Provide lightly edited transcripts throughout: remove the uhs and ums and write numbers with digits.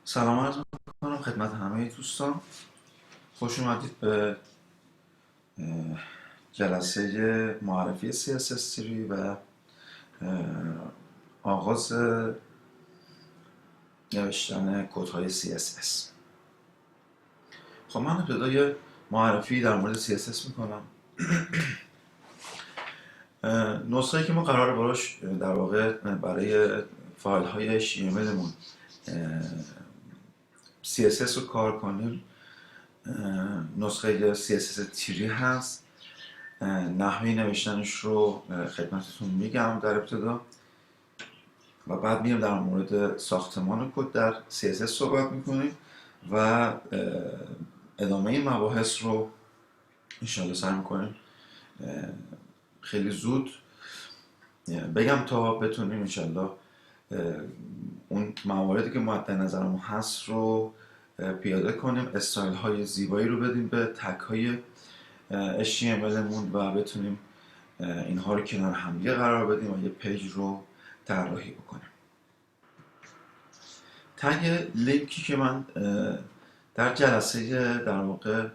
سلام عرض میکنم خدمت همه دوستان. خوش اومدید به جلسه معرفی CSS3 و آغاز نوشتن کدهای CSS. خب من ابتدا یه معرفی در مورد CSS میکنم. نسخه‌ای که ما قراره براش در واقع برای فایل های HTML مون CSS رو کار کنیم نسخه CSS3 هست. نحوه نوشتنش رو خدمتتون میگم در ابتدا و بعد میریم در مورد ساختمان کد در CSS صحبت میکنیم و ادامه این مباحث رو انشاءالله سعی میکنیم خیلی زود بگم تا بتونیم انشاءالله اون مواردی که مد نظرمون هست رو پیاده کنیم، استایل های زیبایی رو بدیم به تگ های HTML مون و بتونیم اینها رو کنار همدیگه قرار بدیم و یه پیج رو طراحی بکنیم. تگ لینکی که من در جلسه در واقع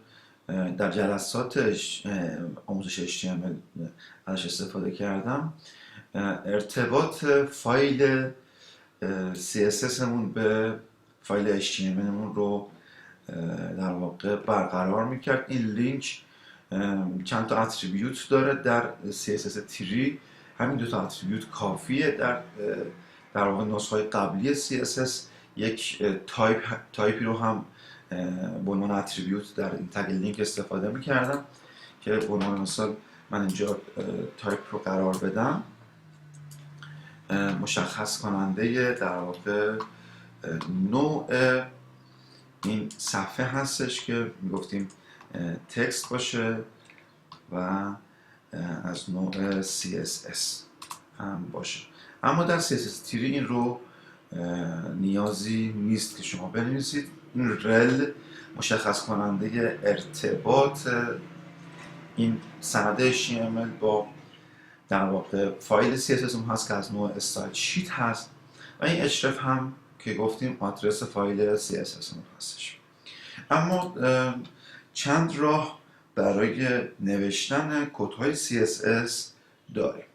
در جلسات آموزش HTML ازش استفاده کردم، ارتباط فایل CSS مون به فایل HTML مون رو در واقع برقرار میکرد. این لینک چند تا اتریبیوت داره در CSS3. همین دو تا اتریبیوت کافیه. در واقع نسخه های قبلی CSS یک تایپی رو هم به عنوان اتریبیوت در این تگ لینک استفاده میکردم که به عنوان مثال من اینجا تایپ رو قرار بدم. مشخص کننده در واقع نوع این صفحه هستش که میگفتیم تکست باشه و از نوع CSS هم باشه. اما در CSS3 این رو نیازی نیست که شما بنویسید. این رل مشخص کننده ارتباط این سند HTML با در واقع فایل CSS هم هست که از نوع استایل شیت هست و این href هم که گفتیم آدرس فایل CSS هم هستش. اما چند راه برای نوشتن کدهای CSS داریم.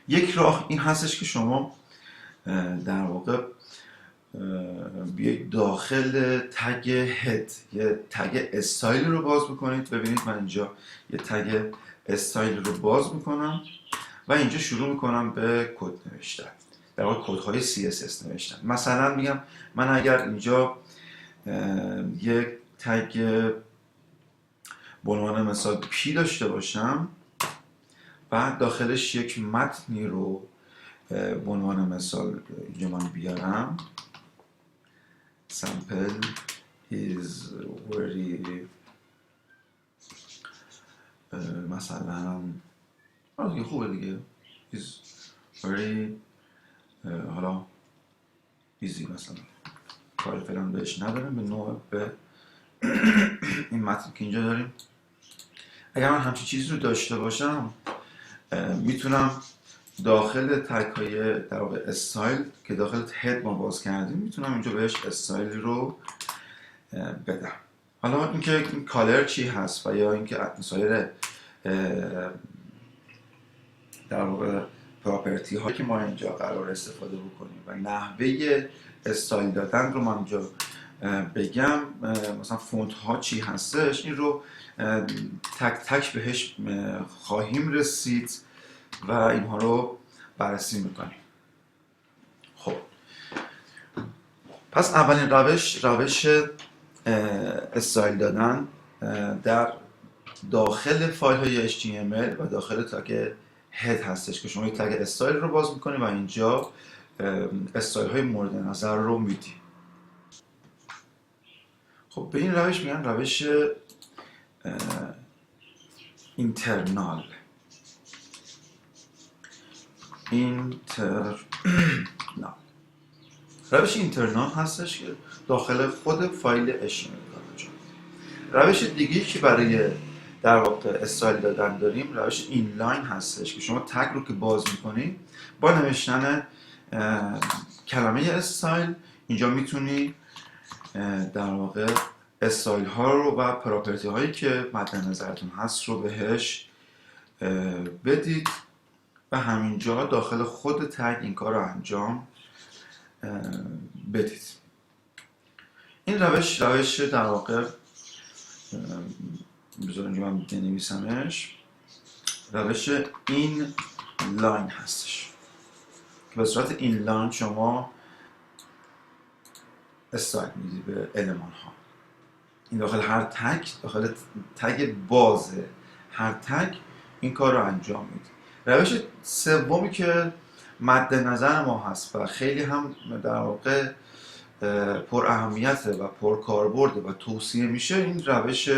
یک راه این هستش که شما در واقع بیایید داخل تگ هد یه تگ استایل رو باز بکنید. ببینید من اینجا یه تگ استایل رو باز میکنم و اینجا شروع میکنم به کد نوشتن، در واقع کدهای CSS نوشتن. مثلا میگم من اگر اینجا یک تگ به عنوان مثال پی داشته باشم بعد داخلش یک متنی رو به عنوان مثال اینجا من بیارم sample is very مثلا دیگه خوبه دیگه is very حالا easy مثلا کار فعلا بهش نداریم به نوع به این متن که اینجا داریم. اگر من همچین چیزی رو داشته باشم میتونم داخل تگ های در واقع استایل که داخل هد ما باز کردیم میتونم اینجا بهش استایل رو بدم. حالا اینکه این کالر چی هست و یا اینکه سایر در واقع پراپرتی هایی که ما اینجا قرار استفاده بکنیم و نحوه استایل دادن رو من اینجا بگم، مثلا فونت ها چی هستش این رو تک تک بهش خواهیم رسید و اینها رو بررسی میکنیم. خب پس اولین روش استایل دادن در داخل فایل های HTML و داخل تگ هد هستش که شما یک تگ استایل رو باز میکنید و اینجا استایل های مورد نظر رو میدید. خب به این روش میگن روش اینترنال. روش اینترنال هستش که داخل خود فایل HTML کار انجام میده. روش دیگه‌ای که برای در واقع استایل دادن داریم روش اینلاین هستش که شما تگ رو که باز میکنید با نوشتن کلمه استایل اینجا میتونی در واقع استایل ها رو و پراپرتی هایی که مد نظرتون هست رو بهش بدید و همینجا داخل خود تگ این کار رو انجام بدید. این روش در واقع بذار اینجا من بنویسمش، روش این لاین هستش که به صورت این لاین شما استایل میدید به المان ها. این داخل هر تگ، داخل تگ باز هر تگ این کار رو انجام میدید. روش سومی که مد نظر ما هست و خیلی هم در واقع پر اهمیت و پر کاربرد و توصیه میشه، این روش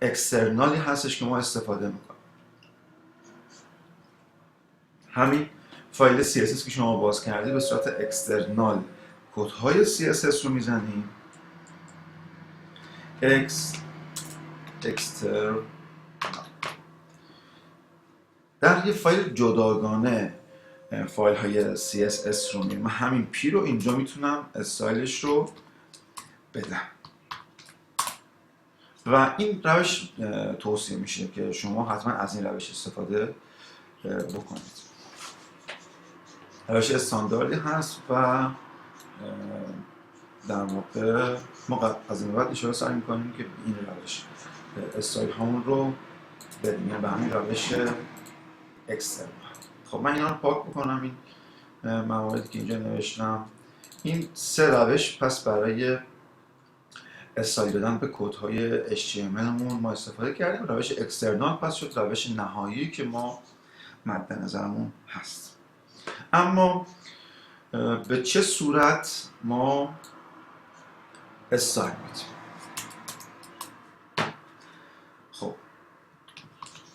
اکسترنالی هستش که ما استفاده میکنیم. همین فایل CSS که شما باز کردید به صورت اکسترنال کدهای CSS رو میزنیم، اکسترنال در یه فایل جداگانه فایل های CSS رو میرم. من همین پی رو اینجا میتونم استایلش رو بدم و این روش توصیه میشه که شما حتما از این روش استفاده بکنید. روش استانداردی هست و در واقع ما از این بعد اشاره سعی میکنیم که این روش استایل همون رو بدیم به همین روش اکسترنال. خب من اینا رو پاک بکنم، این مواردی که اینجا نوشتم. این 3 روش پس برای استایل دادن به کدهای HTML مون ما استفاده کردیم. روش اکسترنال پس شد روش نهایی که ما مد نظرمون هست. اما به چه صورت ما استایل میدیم؟ خب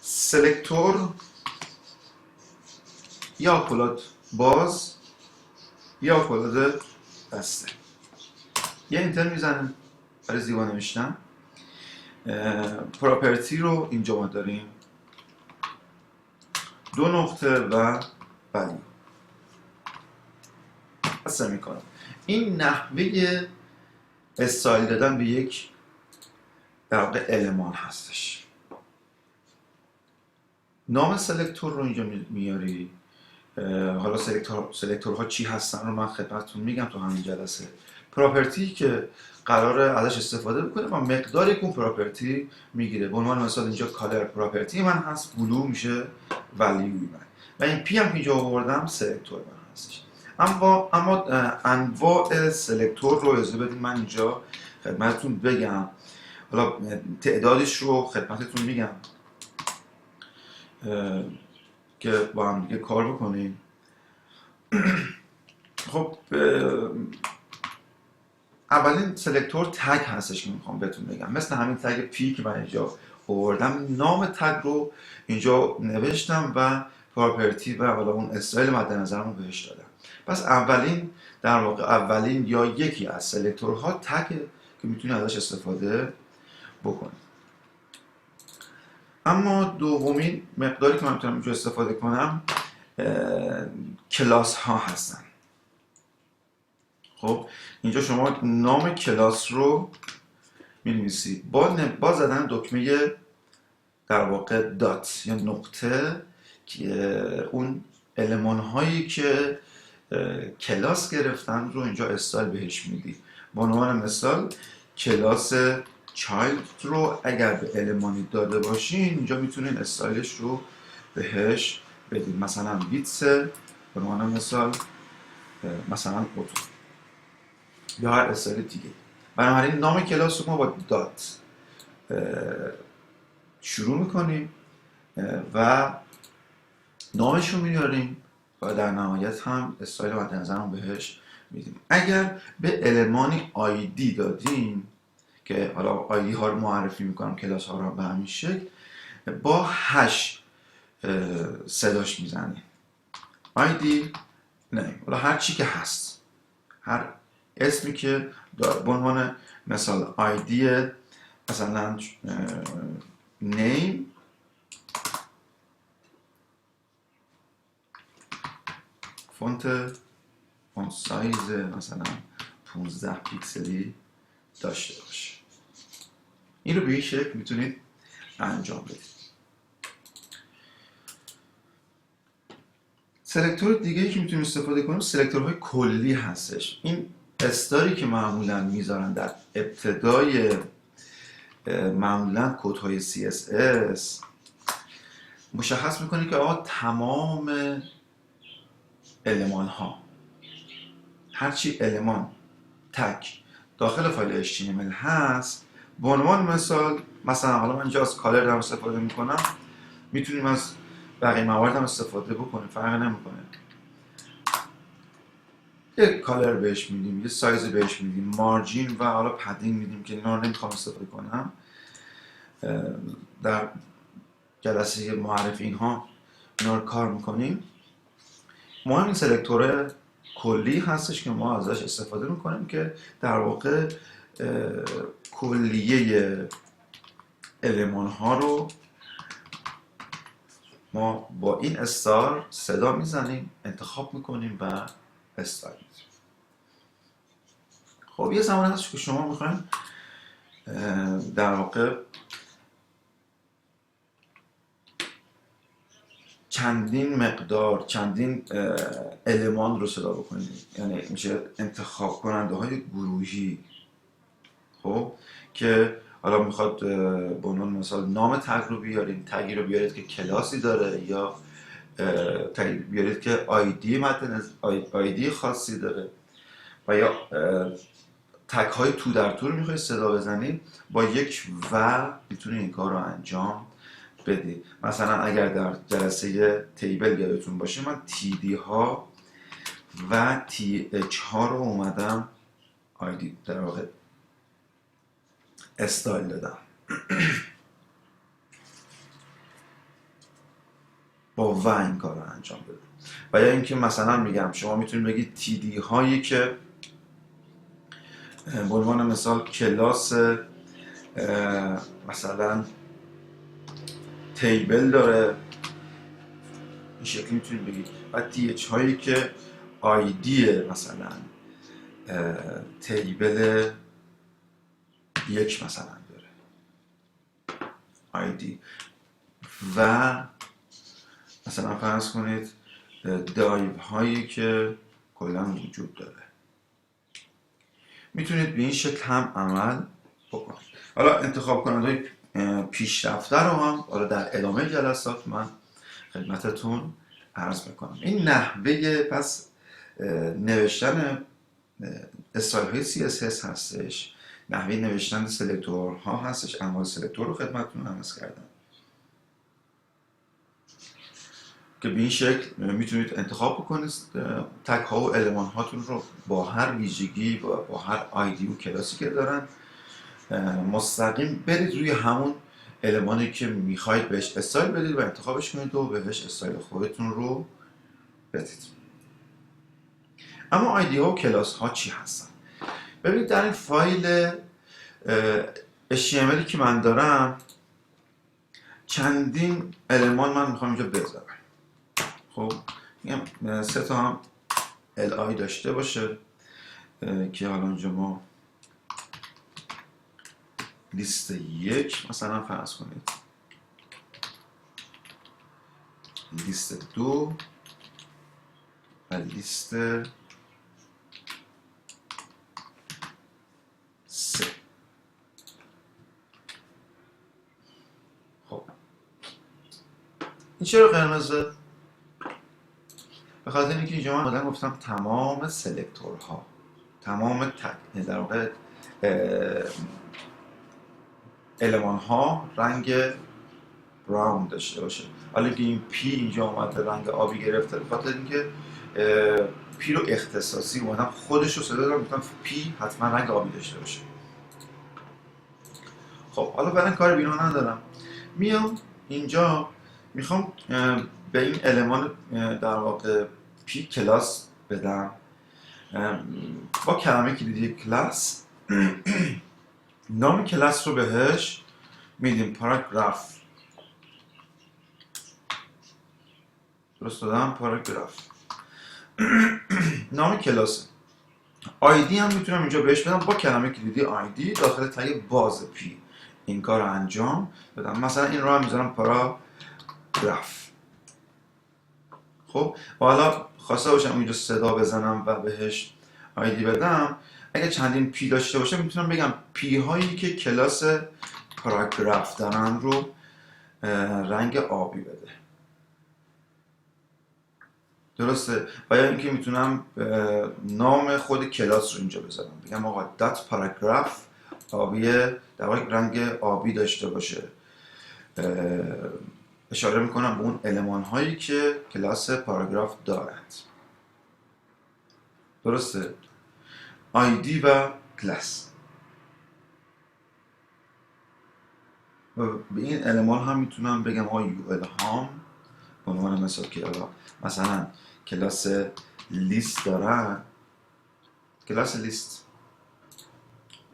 سلکتور یا کلاد باز یا کلاد بسته، یه اینتر میزنیم برای زیبا نوشتن. پراپرتی رو اینجا ما داریم 2 نقطه و ولیو بسته میکنم. این نحوه استایل دادن به یک در واقع المان هستش. نام سلکتور رو اینجا میاری. حالا سلکتورها چی هستن رو من خدمتتون میگم تو همین جلسه. پراپرتی که قراره ازش استفاده بکنه و مقداری که اون پراپرتی میگیره. به عنوان مثال اینجا کالر پراپرتی من هست، بلو میشه ولیوی من و این پی هم که اینجا آوردم سلکتور من هستش. اما انواع سلکتور رو اجازه بدید من اینجا خدمتتون بگم. حالا تعدادش رو خدمتتون میگم که با هم دیگه کار بکنیم. خب اولین سلکتور تگ هستش که میخوام بهتون بگم. مثل همین تگ پی که من اینجا آوردم، نام تگ رو اینجا نوشتم و پراپرتی و حالا اون استایل مد نظرمو بهش دادم. پس اولین در واقع اولین یا یکی از سلکتورها تگ که میتونی ازش استفاده بکنی. اما دومین مقداری که من میتونم اینجا استفاده کنم کلاس ها هستن. خب اینجا شما نام کلاس رو می‌نویسی با زدن دکمه در واقع دات یا نقطه که اون المان هایی که کلاس گرفتن رو اینجا استایل بهش میدی. به عنوان مثال کلاس چایلد رو اگر به المانی داده باشین اینجا میتونین استایلش رو بهش بدید. مثلا ویتس به عنوان مثال، مثلا اوتو یا هر استایل دیگه. بنابراین نام کلاس رو ما با دات شروع میکنیم و نامش رو میاریم و در نهایت هم استایل مد نظرمون بهش میدیم. اگر به المانی آیدی دادیم که حالا آیدی ها رو معرفی میکنم، کلاس ها رو به همین شکل با هش صداش میزنیم. آیدی نه، حالا هر چی که هست، هر اسمی که داره. به عنوان مثال آیدی مثلا نیم فونت فونت سایز مثلا 15 پیکسلی داشته باشه. این رو به این شکل میتونید انجام بدید. سلکتور دیگه ای که میتونیم استفاده کنیم سلکتورهای کلی هستش. این استاری که معمولا میذارن در ابتدای معمولا کدهای CSS مشخص میکنه که آقا تمام المان ها هرچی المان تک داخل فایل HTML هست، به عنوان مثلا حالا من اینجا از کالر هم استفاده میکنم، میتونیم از بقیه موارد هم استفاده بکنیم، فرق نمیکنه. یه کالر بهش میدیم، یه سایز بهش میدیم، مارجین و حالا پدینگ میدیم که اینا رو نمیخوام استفاده کنم. در جلسه معرفی اینها اینا رو کار میکنیم. مهم این سلکتور کلی هستش که ما ازش استفاده میکنیم که در واقع کلیه المان ها رو ما با این استار صدا میزنیم، انتخاب میکنیم و استار میزنیم. خب یه زمان هست که شما میخواین در واقع چندین مقدار، چندین المان رو صدا بکنید، یعنی میشه انتخاب کننده های گروهی. خب که حالا میخواد به عنوان مثال نام تگ رو بیارید، تگی رو بیارید که کلاسی داره، یا تگی بیارید که آیدی خاصی داره، و یا تگ های تو در تو رو میخواید صدا بزنید، با یک و میتونید این کار رو انجام بدید. مثلا اگر در جلسه تیبل یادتون باشه من TD ها و TH ها رو اومدم آیدی در واقع استایل دادم با و این کار رو انجام بدم. و یا اینکه مثلا میگم شما میتونید بگید TD هایی که به عنوان مثال کلاس مثلا تیبل داره، این شکلی میتونید بگید. و TH هایی که آیدی مثلا تیبل یک مثلا داره آیدی، و مثلا فرض کنید دایو هایی که کلا وجود داره. میتونید به این شکل هم عمل بکنید. حالا انتخاب کننده پیشرفته رو هم حالا در ادامه جلسات من خدمتتون عرض میکنم. این نحوه پس نوشتن استایل های CSS هستش، نحوه نوشتن سلکتورها هستش. انواع سلکتور رو خدمتتون عرض کردم که به این شکل میتونید انتخاب بکنید تگ ها و المان هاتون رو با هر ویژگی و با هر آیدی و کلاسی که دارن مستقیم برید روی همون المانی که میخواید بهش استایل بدید و انتخابش کنید و بهش استایل خودتون رو بدید. اما آیدی ها و کلاس ها چی هستن؟ ببینید در این فایل HTML که من دارم چندین المان من میخوام اینجا بذارم. خب میگم 3 تا هم li داشته باشه که حالا اینجا ما لیست 1 مثلا فرض کنید، لیست 2 و لیست 3. خب این چرا قرمزه؟ به خاطر اینکه اینجا من بعدن گفتم تمام سلکتورها، تمام در واقع المان ها رنگ براون داشته باشه. حالا که این پی اینجا اومده رنگ آبی گرفته، به خاطر اینکه پی رو اختصاصی اومدم خودش رو صدا دارم گفتم پی حتما رنگ آبی داشته باشه. خب حالا بعدن کار بینا ندارم، میام اینجا میخوام به این المان در واقع پی کلاس بدم با کلمه کلیدی کلاس. نام کلاس رو بهش میدیم پاراگراف. درست دادم؟ پاراگراف. نام کلاس آیدی هم میتونم اینجا بهش بدم با کلمه کلیدی آیدی داخل تگ باز پی این کار رو انجام بدم. مثلا این رو هم میذارم پاراگراف. خب و حالا خواسته باشم اینجا صدا بزنم و بهش آیدی بدم، اگه چندین پی داشته باشه میتونم بگم پی هایی که کلاس پاراگراف دارن رو رنگ آبی بده. درسته؟ و یا اینکه میتونم نام خود کلاس رو اینجا بذارم، بگم آقا دات پاراگراف آبیه، در واقع رنگ آبی داشته باشه. اشاره میکنم به اون المان هایی که کلاس پاراگراف دارند. درسته؟ آیدی و کلاس. و به این المان هم میتونم بگم آقا یو ال هام به عنوان مثال که مثلا کلاس لیست دارن، کلاس لیست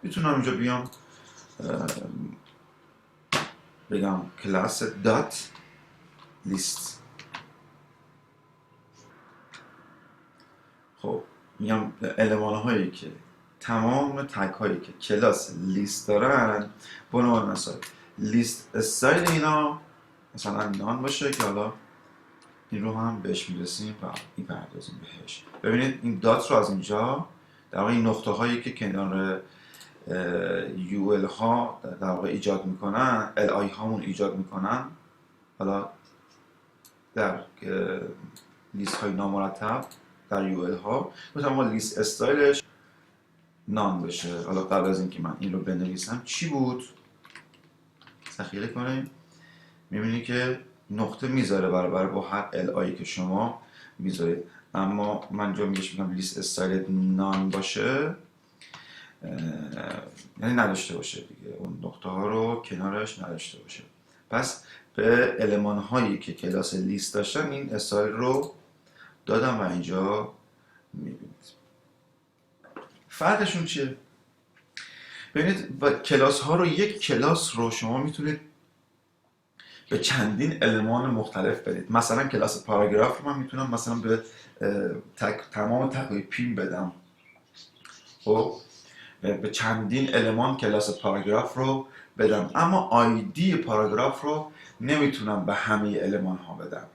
میتونم اینجا بیام بگم کلاس دات لیست. خب میگم المان هایی که تمام تگ هایی که کلاس لیست دارن، به عنوان مثال لیست استایل اینا مثلا نان باشه که حالا این رو هم بهش میرسیم و میپردازیم بهش. ببینید این دات رو از اینجا در واقع این نقطه هایی که کنار یو ال ها در واقع ایجاد میکنن، ال آی هامون ایجاد میکنن، حالا در لیست های نامرتب در یو ال ها مثلا ما لیست استایلش نان بشه. حالا قبل از اینکه من این رو بنویسم چی بود ذخیره کنیم، میبینی که نقطه میذاره برابر با هر ال آی که شما میذارید، اما من جا میگم لیست استایل نان باشه، یعنی نداشته باشه دیگه، اون نقطه ها رو کنارش نداشته باشه. پس به المان هایی که کلاس لیست داشتم این استایل رو دادم و اینجا میبینید. فرقشون چیه؟ ببینید کلاس ها رو، یک کلاس رو شما میتونید به چندین المان مختلف بدید. مثلا کلاس پاراگراف رو من میتونم مثلا به تمام تقوی پیم بدم. خب به چندین المان کلاس پاراگراف رو بدم، اما آیدی پاراگراف رو نمیتونم به همه المان ها بدم.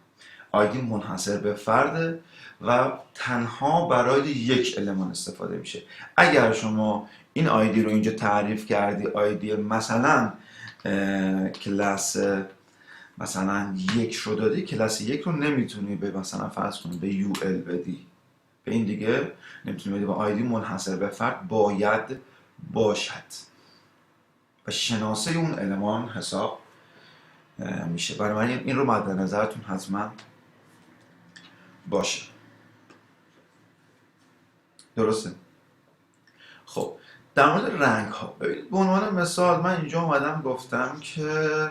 آیدی منحصر به فرده و تنها برای یک المان استفاده میشه. اگر شما این آیدی رو اینجا تعریف کردی، آیدی مثلا کلاس مثلا یک رو دادی، کلاس یک رو نمیتونی به مثلا فرض کنی به یو ال بدی، به این دیگه نمیتونی بدی. و آیدی منحصر به فرد باید باشد و شناسه اون المان حساب میشه. بنابراین این رو مد نظرتون حتما باشه. درسته؟ خب در مورد رنگ ها ببینید، به عنوان مثال من اینجا اومدم گفتم که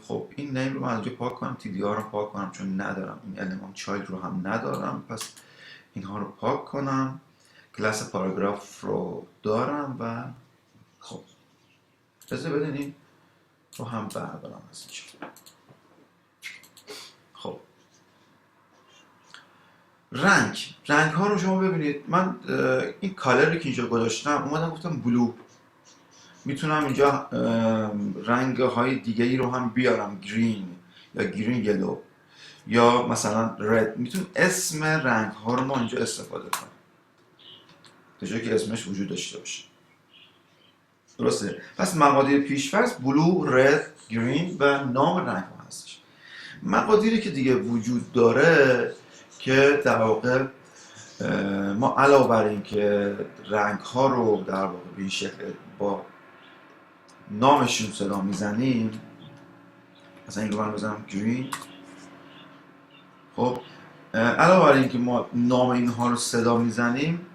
خب این نیم رو من اینجا پاک کنم، تی دی آر رو پاک کنم چون ندارم، این المان چایلد رو هم ندارم، پس اینها رو پاک کنم. کلاس پاراگراف رو دارم و خب بذار بدونیم رو هم بردارم از اینجا. خب رنگ ها رو شما ببینید، من این کالری که اینجا گذاشتم اومدم گفتم بلو، میتونم اینجا رنگ های دیگه‌ای رو هم بیارم، گرین یا گرین یلو یا مثلا رد. میتونم اسم رنگ ها رو ما اینجا استفاده کنیم تا جایی که اسمش وجود داشته باشه. درسته؟ پس مقادیر پیش‌فرض بلو، رد، گرین و نام رنگ ها هستش. مقادیری که دیگه وجود داره که در واقع ما علاوه بر این که رنگ ها رو در واقع به این شکل با نامشون صدا میزنیم، مثلا این رو من بزنم گرین. خب علاوه بر این که ما نام اینها رو صدا میزنیم،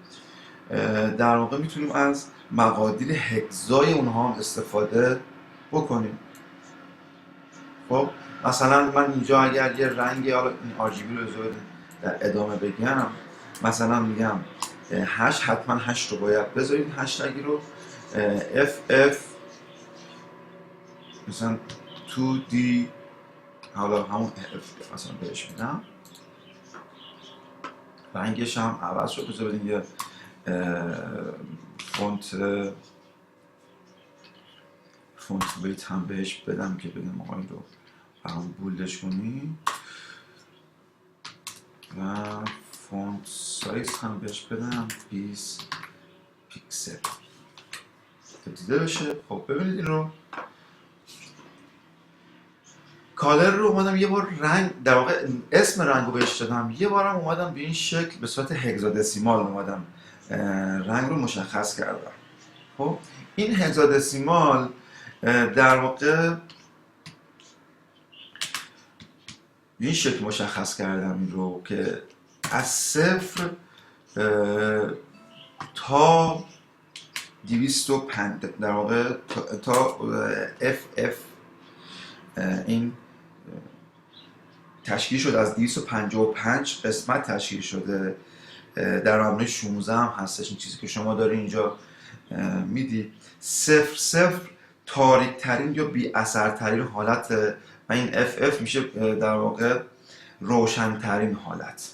در واقع میتونیم از مقادیر هگزای اونها هم استفاده بکنیم. خب مثلا من اینجا اگر یه رنگی، حالا این RGB رو در ادامه بگم، مثلا میگم 8، حتما 8 رو باید بذارید، هشتگی رو FF مثلا 2D، حالا همون F مثلا بهش میدم رنگش هم عوض شد. بذار بدیم یه فونت ویت هم بهش بدم که بگم آقا این رو برام بولدش کنی و فونت سایز هم بهش بدم 20 پیکسل تا دیده بشه. خب ببینید این رو کالر رو اومدم یه بار رنگ، در واقع اسم رنگ رو بهش دادم، یه بارم اومدم به این شکل به صورت هگزادسیمال اومدم رنگ رو مشخص کردم. خب این هگزادسیمال در واقع به این شکل مشخص کردم این رو که از 0 تا 205 در واقع تا FF این تشکیل شده از 255 قسمت تشکیل شده. در نامه 16 هم هستش این چیزی که شما داری اینجا میدید. 0 تاریک ترین یا بی اثر ترین حالت و این FF میشه در واقع روشن ترین حالت.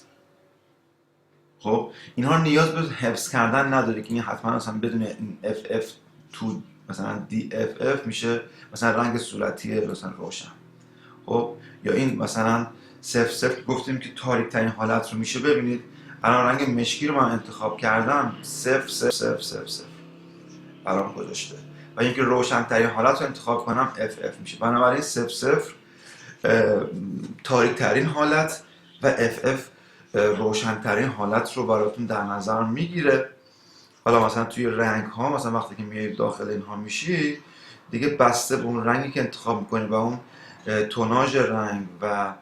خب اینها نیاز به حفظ کردن نداره که این حتما مثلا بدون این FF تو مثلا DFF میشه مثلا رنگ صورتی مثلا روشن. خب یا این مثلا 0 گفتیم که تاریک ترین حالت رو میشه. ببینید الان رنگ مشکی رو من انتخاب کردم 0 برام گذاشته و اینکه روشن ترین حالت رو انتخاب کنم FF میشه. بنابراین 0 تاریک ترین حالت و FF روشن ترین حالت رو براتون در نظر میگیره. حالا مثلا توی رنگ ها مثلا وقتی که میای داخل اینها میشی دیگه بسته به اون رنگی که انتخاب میکنی و اون توناژ رنگ و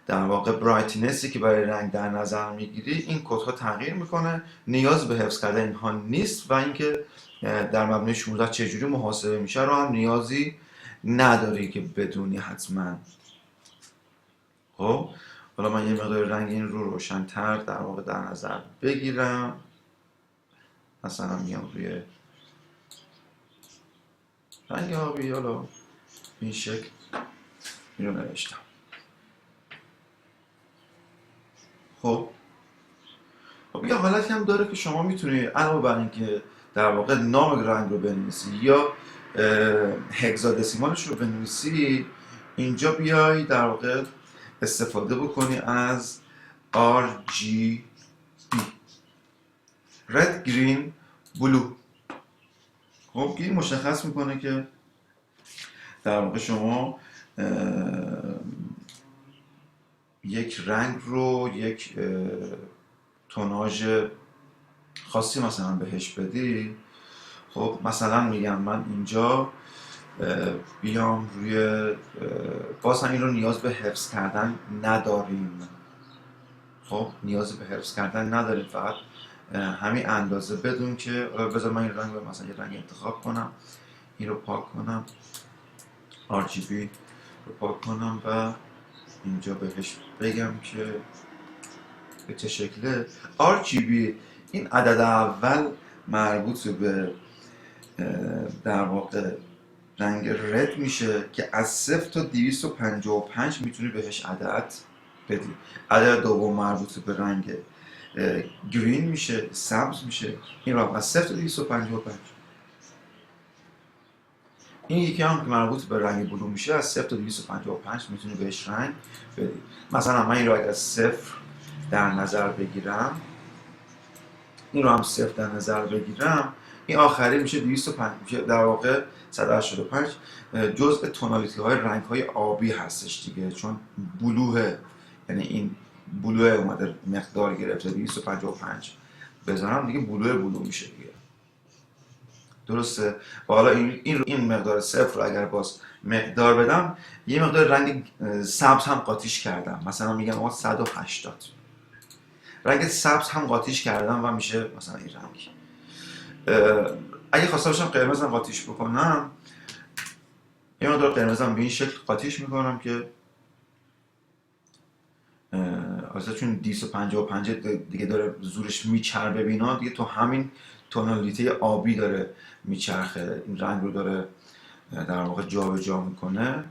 در واقع برایتنسی که برای رنگ در نظر میگیری این کدها تغییر میکنه. نیاز به حفظ کردن اینها نیست و اینکه در مبنای 16 چجوری محاسبه میشه رو هم نیازی نداری که بدونی حتما. خب حالا من یه مقدار رنگ این رو روشن‌تر در واقع در نظر بگیرم. مثلا میام روی رنگ آبی، حالا این شکل این رو نوشتم. خب یه حالتی هم داره که شما میتونی علاوه بر اینکه در واقع نام رنگ رو بنویسی یا هگزادسیمالش رو بنویسی، اینجا بیای در واقع استفاده بکنی از RGB Red Green Blue. خب این مشخص میکنه که در واقع شما یک رنگ رو یک توناژ خاصی مثلا بهش بدی. خب مثلا میگم من اینجا بیام روی باز هم این رو نیاز به حفظ کردن نداریم. خب نیاز به حفظ کردن نداریم، فقط همین اندازه بدون که بذار من این رنگ رو مثلا یه رنگ انتخاب کنم، این رو پاک کنم، RGB رو پاک کنم و اینجا بهش بگم که به چه شکله. RGB این عدد اول مربوط به در واقع رنگ رد میشه که از 0 تا 255 میتونی بهش عدد بدی. عدد دوم مربوط به رنگ گرین میشه، سبز میشه. این رو از 0 تا 255. این یکی هم که مربوط به رنگ بلو میشه از 0 تا 255 میتونی بهش رنگ بدی. مثلا من این رو اگر 0 در نظر بگیرم، این رو هم 0 در نظر بگیرم، این آخری میشه 205 میشه در واقع 185. جزء تونالیتی های رنگ های آبی هستش دیگه، چون بلوه، یعنی این بلوه اومده مقدار گرفته 255 بذارم دیگه بلو میشه دیگه. درسته؟ و حالا این مقدار 0 رو اگر باز مقدار بدم، یه مقدار رنگ سبز هم قاطیش کردم، مثلا میگم آقا 180 رنگ سبز هم قاطیش کردم و میشه مثلا این رنگ. اگه خواسته باشم قرمز هم قاطیش بکنم، یه مقدار قرمز هم به این شکل قاطیش میکنم که اصلا چون 255 دیگه داره زورش میچربه بینا دیگه، تو همین تونالیته آبی داره میچرخه، این رنگ رو داره در واقع جا به جا میکنه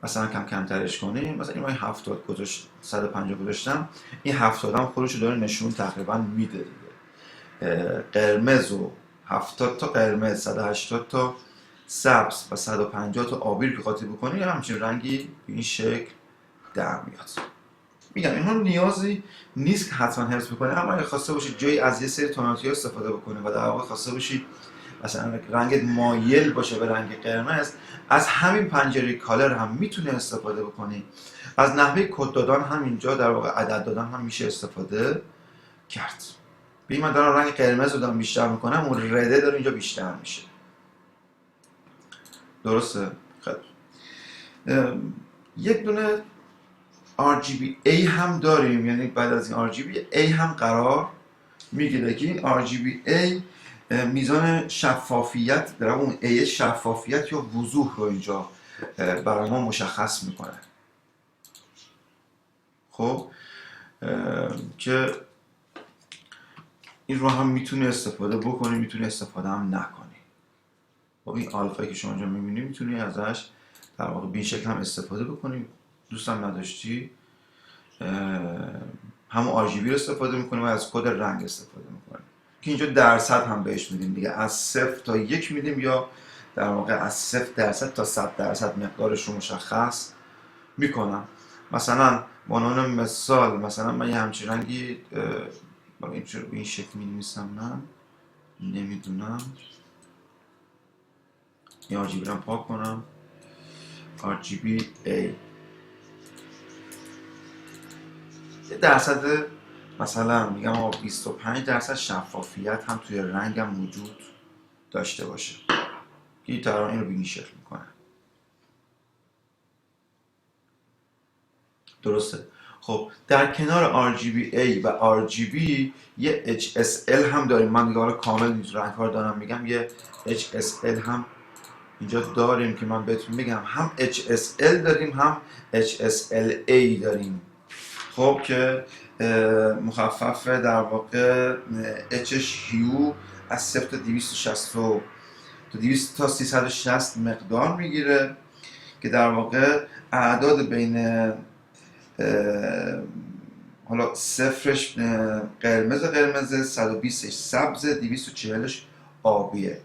مثلا کمترش کنیم. مثلا این 70 گذاشت 150 گذاشتم، این 70 هم خودش رو داره نشون تقریبا میده دیگه. قرمز و 70 تا قرمز، 180 تا سبز و 150 تا آبی که قاطی بکنی همچین رنگی به این شکل در میاد. میگم اینها نیازی نیست که حتما حفظ بکنه، اما اگه خواسته باشید جایی از یه سری تونالیتی استفاده بکنه و در واقع خواسته باشید مثلا رنگ مایل باشه به رنگ قرمز، از همین پنجره کالر هم میتونه استفاده بکنی. از نحوه کد دادن هم اینجا در واقع عدد دادن هم میشه استفاده کرد. ببین من دارم رنگ قرمز رو دارم بیشتر میکنم، اون رده داره اینجا بیشتر میشه. درسته؟ خیلی یک دونه RGBA هم داریم، یعنی بعد از این RGBA هم قرار میگیره که این RGBA میزان شفافیت در اون A شفافیت یا وضوح رو اینجا برای ما مشخص میکنه. خب که این رو هم میتونه استفاده بکنی، میتونه استفاده هم نکنی. خب این آلفایی که شما اینجا میبینی میتونی ازش در واقع به این شکل هم استفاده بکنی. دوستم نداشتی همون RGB رو استفاده میکنیم و از کد رنگ استفاده میکنیم که اینجا درصد هم بهش میدیم دیگه، از 0 تا 1 میدیم یا در واقع از 0% تا 100% مقدارش رو مشخص میکنم. مثلا به عنوان مثال مثلا من یه همچین رنگی به این شکل می‌نویسم، من نمیدونم این RGB رو پاک کنم، RGBA درصد مثلا میگم 25% شفافیت هم توی رنگم وجود داشته باشه که این طرح این رو به این شکل میکنه. درسته؟ خب در کنار RGBA و RGB یه HSL هم داریم. من دیگه حالا کامل رنگ ها رو دارم میگم، یه HSL هم اینجا داریم که من بهتون میگم هم HSL داریم هم HSLA داریم. خب که مخفف در واقع Hش هیو از 0 تا 260 تا 200 تا 360 مقدار میگیره که در واقع اعداد بین حالا صفرش قرمز 120ش سبز 240ش آبیه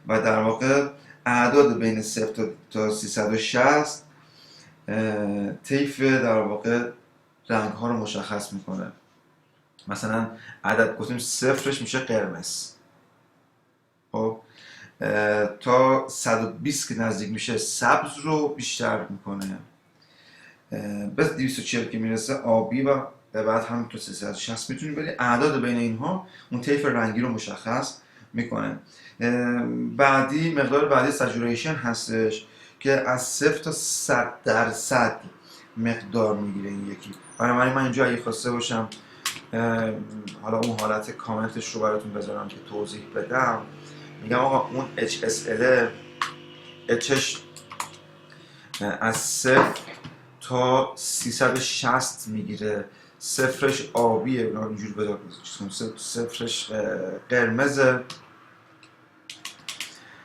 و در واقع اعداد بین 0 تا 360 طیف در واقع رنگ ها رو مشخص میکنه. مثلا عدد گفتیم صفرش میشه قرمز، خب تا 120 که نزدیک میشه سبز رو بیشتر میکنه، بس 240 که میرسه آبی و بعد هم تو 360 میتونیم بریم اعداد بین اینها اون طیف رنگی رو مشخص میکنه. بعدی مقدار بعدی سچوریشن هستش که از 0 تا 100% مقدار میگیره این یکی. بنابراین من اینجا اگه خواسته باشم حالا اون حالت کامنتش رو براتون بذارم که توضیح بدم، میگم آقا اون HSL Hش از 0 تا 360 میگیره، صفرش آبیه، اینجوری بدار صفرش قرمز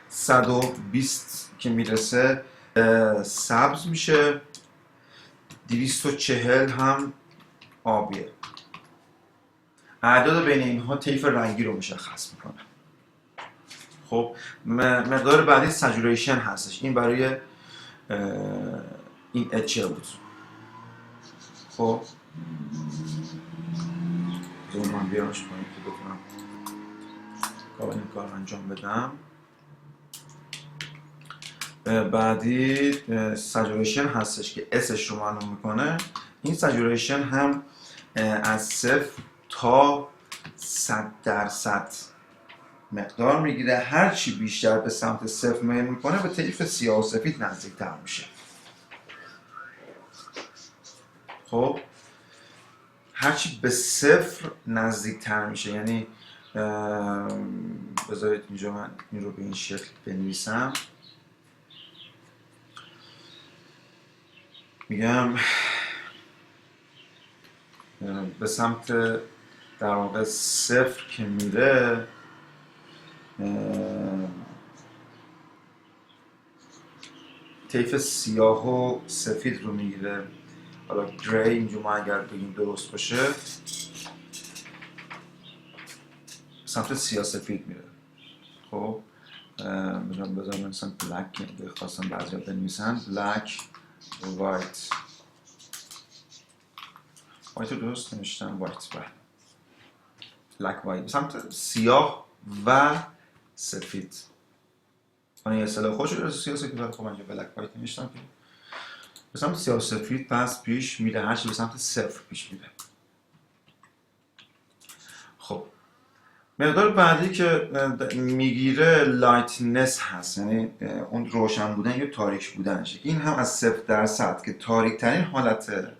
120 که میرسه سبز میشه، 240 هم آبیه. اعداد بین اینها طیف رنگی رو مشخص میکنه. خب مقدار بعدی سچوریشن هستش، این برای این اچ بود. خب من بیارمش کنیم که بتونم این کار انجام بدم. بعدی سچوریشن هستش که اسش رو معلوم میکنه. این سچوریشن هم از 0 تا 100% مقدار میگیره، هرچی بیشتر به سمت 0 میل میکنه به طیف سیاه و سفید نزدیکتر میشه. خب هرچی به 0 نزدیکتر میشه، یعنی بذارید اینجا من این رو به این شکل بنویسم، میگم به سمت در واقع 0 که میره طیف سیاه و سفید رو میگیره. حالا گری اینجا ما اگر بگیم درست باشه سمت سیاه سفید میره. خب بذارم مثلا بلک خواستم بعضی ها بنویسن بلک وایت. وایت رو درست نوشتم وایت بلک وایت سمت سیاه و سفید. من یه اصطلاح خوش رو سیاه سفید ولی خب من اینجا بلک وایت نوشتم که به سمت سیاه سفید پس پیش میره، هرچی به سمت صفر پیش میره. خب مقدار بعدی که میگیره لایتنس هست، یعنی اون روشن بودن یا تاریک بودنشه. این هم از 0% که تاریک ترین حالته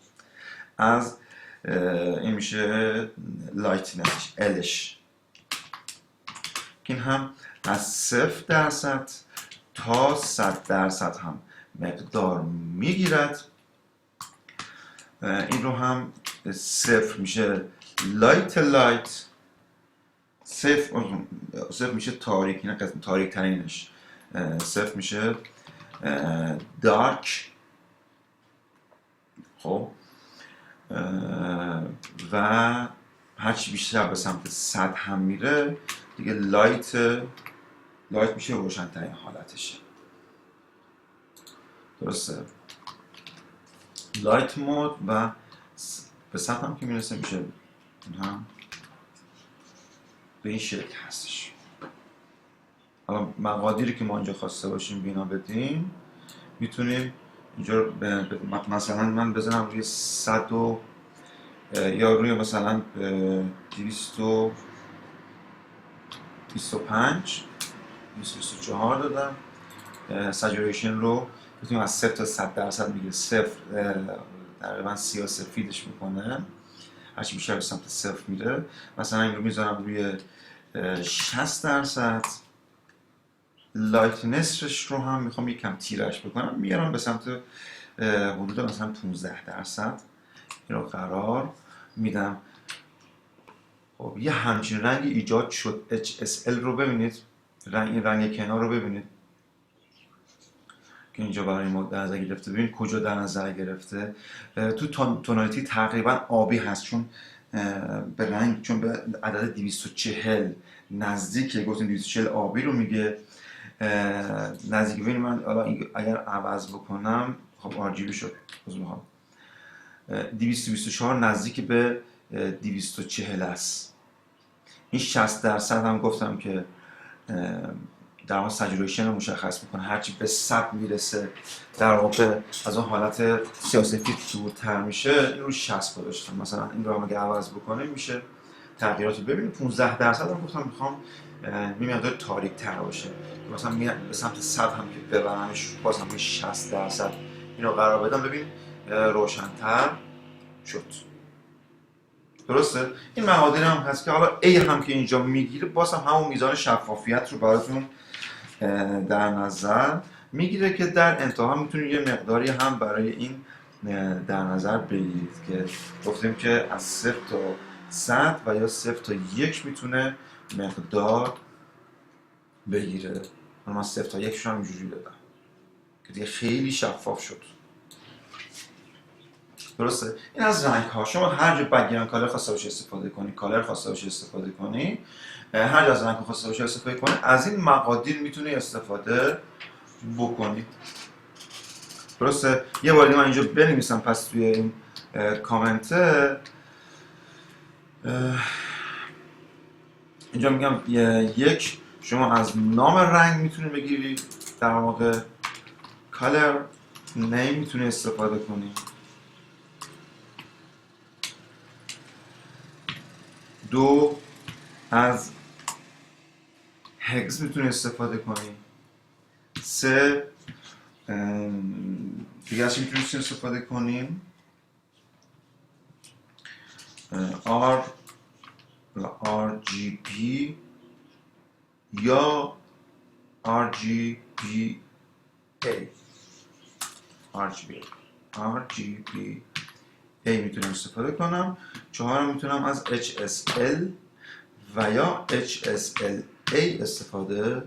از این میشه لایتنس الش. این هم از 0% تا 100% هم مقدار میگیرد. این رو هم 0 میشه لایت صفر میشه تاریک، این قسم تاریک ترینش. صفر میشه دارک. خب و هرچی بیشتر به سمت 100 هم میره دیگه لایت میشه روشن ترین حالتشه. درسته؟ لایت مود و به 100 هم که میرسه میشه این هم به این شکل هستش. حالا مقادیری که ما اینجا خواسته باشیم بینا بدیم میتونیم اینجا مثلا من بزنم روی 100 یا روی مثلا 225 224 دادم. سچوریشن رو میتونیم از 0 تا 100% میگیره. 0 تقریبا سیاه سفیدش میکنه، هرچی بیشتر به سمت 0 میره. مثلا این رو میذارم روی 60%. لایتنسش رو هم میخوام یکم تیرش بکنم، میارم به سمت حدود مثلا 15%. این رو قرار میدم. خب یه همچین رنگی ایجاد شد. HSL رو ببینید، این رنگ کنار رو ببینید که اینجا برای ما در نظر گرفته. ببینید کجا در نظر گرفته. تو تونالیتی تقریبا آبی هست، چون به رنگ، چون به عدد 240 نزدیکه. گفتیم 240 آبی رو میگه نزدیک. ببینید من اگر عوض بکنم خب RGB شد. 224 نزدیک به 240 است. این 60% هم گفتم که در واقع سچوریشن رو مشخص میکنه. هرچی به 100 میرسه در واقع از اون حالت سیاه‌سفید دورتر میشه. این رو 60 گذاشتم. مثلا این رو هم اگه عوض بکنه میشه تغییرات رو ببینید. 15% هم گفتم میخوام یه مقدار تاریک تر باشه، مثلا به سمت 100 هم که ببرمش باز هم 60% این رو قرار بدم. ببین روشن‌تر شد. درسته؟ این مقادیر هم هست که حالا A هم که اینجا میگیره باز هم همون میزان شفافیت رو براتون در نظر میگیره که در انتها میتونید یه مقداری هم برای این در نظر بگیرید که گفتیم که از 0 تا 100 و یا 0 تا 1 میتونه مقدار بگیره. من 0 تا 1 هم اینجوری دادم که دیگه خیلی شفاف شد. درسته؟ این از رنگ ها. شما هر جا بک‌گراند کالر خواسته باشی استفاده کنی، کالر خواسته باشی استفاده کنی، هر جا از رنگ ها خواسته باشی استفاده کنی، از این مقادیر میتونی استفاده بکنی. درسته؟ یه بار دیگه من اینجا بنویسم پس توی این کامنت اینجا میگم یک، شما از نام رنگ میتونی بگیری، در واقع color name میتونی استفاده کنی. دو، از هگز میتونی استفاده کنی. سه، دیگه از چی میتونی استفاده کنیم؟ RGB یا RGBA. میتونم استفاده کنم. چهارم میتونم از HSL و یا HSLA استفاده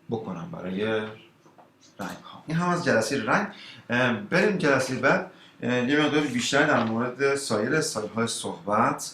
بکنم برای رنگ ها. این هم از جلسه رنگ. بریم جلسه بعد یه مقدار بیشتر در مورد سایر استایل های صحبت